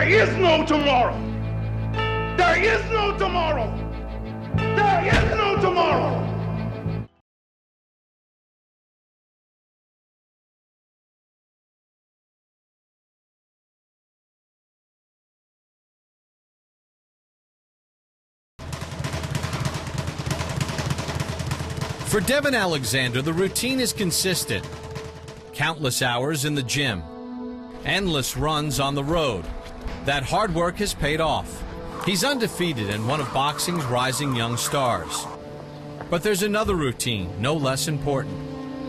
There is no tomorrow. There is no tomorrow. There is no tomorrow. For Devon Alexander, the routine is consistent. Countless hours in the gym, endless runs on the road. That hard work has paid off. He's undefeated and one of boxing's rising young stars. But there's another routine, no less important.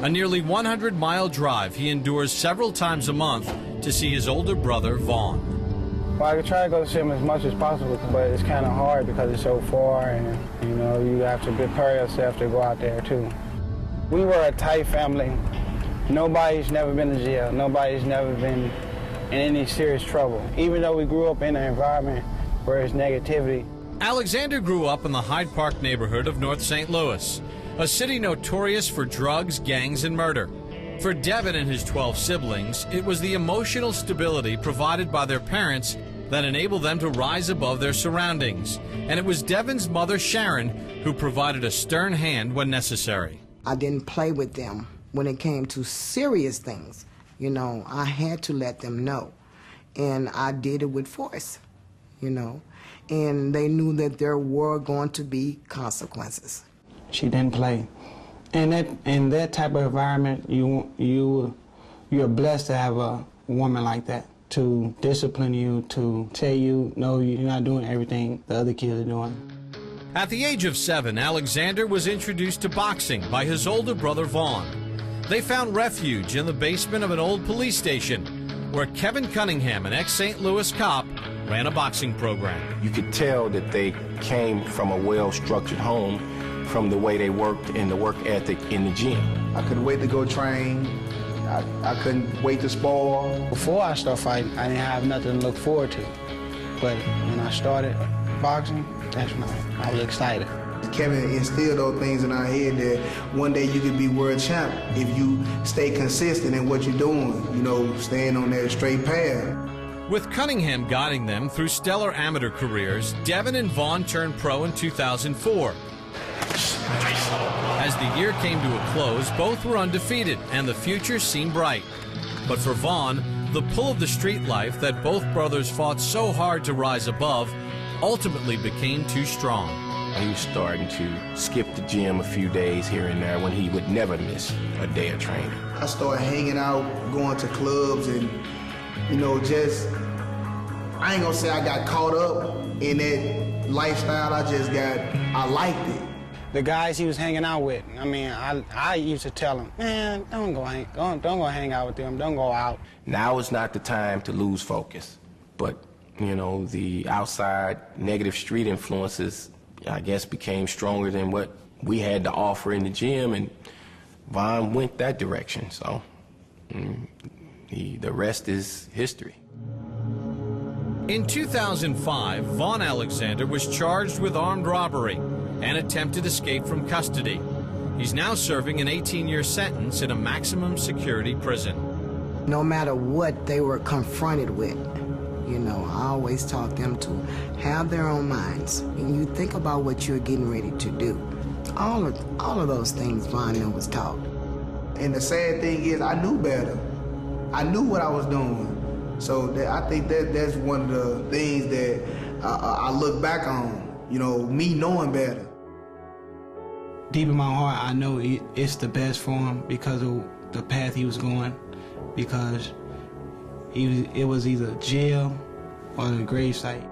A nearly 100-mile drive he endures several times a month to see his older brother, Vaughn. Well, I try to go to the gym as much as possible, but it's kind of hard because it's so far, and you know, you have to prepare yourself to go out there too. We were a tight family. Nobody's never been to jail. Nobody's never been in any serious trouble. Even though we grew up in an environment where there's negativity. Alexander grew up in the Hyde Park neighborhood of North St. Louis, a city notorious for drugs, gangs, and murder. For Devon and his 12 siblings, it was the emotional stability provided by their parents that enabled them to rise above their surroundings. And it was Devon's mother, Sharon, who provided a stern hand when necessary. I didn't play with them when it came to serious things. You know, I had to let them know. And I did it with force, you know. And they knew that there were going to be consequences. She didn't play. And in that type of environment, you're blessed to have a woman like that to discipline you, to tell you, no, you're not doing everything the other kids are doing. At the age of 7, Alexander was introduced to boxing by his older brother, Vaughn. They found refuge in the basement of an old police station where Kevin Cunningham, an ex-St. Louis cop, ran a boxing program. You could tell that they came from a well-structured home from the way they worked and the work ethic in the gym. I couldn't wait to go train. I couldn't wait to spar. Before I started fighting, I didn't have nothing to look forward to. But when I started boxing, that's when I was excited. Kevin instilled those things in our head that one day you could be world champ if you stay consistent in what you're doing, you know, staying on that straight path. With Cunningham guiding them through stellar amateur careers, Devon and Vaughn turned pro in 2004. As the year came to a close, both were undefeated, and the future seemed bright. But for Vaughn, the pull of the street life that both brothers fought so hard to rise above ultimately became too strong. He was starting to skip the gym a few days here and there when he would never miss a day of training. I started hanging out, going to clubs, and, you know, just, I ain't gonna say I got caught up in that lifestyle. I liked it. The guys he was hanging out with, I mean, I used to tell him, man, don't go hang out with them, don't go out. Now is not the time to lose focus, but, you know, the outside negative street influences, I guess, became stronger than what we had to offer in the gym, and Vaughn went that direction, so the rest is history. In 2005, Vaughn Alexander was charged with armed robbery and attempted escape from custody. He's now serving an 18-year sentence in a maximum security prison. No matter what they were confronted with, you know, I always taught them to have their own minds. And you think about what you're getting ready to do. All of those things Vaughn was taught. And the sad thing is, I knew better. I knew what I was doing. So I think that's one of the things that I look back on, you know, me knowing better. Deep in my heart, I know it's the best for him because of the path he was going, because it was either jail or the gravesite.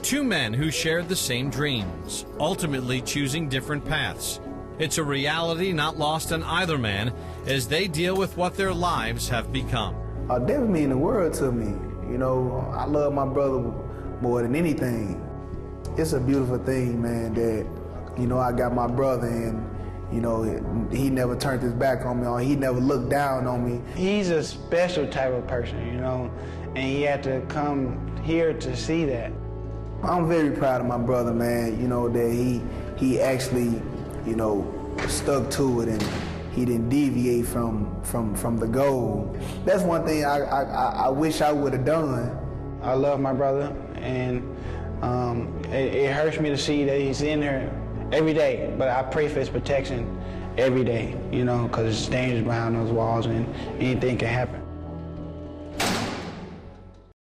Two men who shared the same dreams, ultimately choosing different paths. It's a reality not lost on either man as they deal with what their lives have become. Devon mean the world to me. You know, I love my brother more than anything. It's a beautiful thing, man, that, you know, I got my brother and, you know, he never turned his back on me or he never looked down on me. He's a special type of person, you know, and he had to come here to see that. I'm very proud of my brother, man, you know, that he actually, you know, stuck to it and he didn't deviate from the goal. That's one thing I wish I would have done. I love my brother, and it hurts me to see that he's in there every day, but I pray for his protection every day, you know, because it's dangerous behind those walls and anything can happen.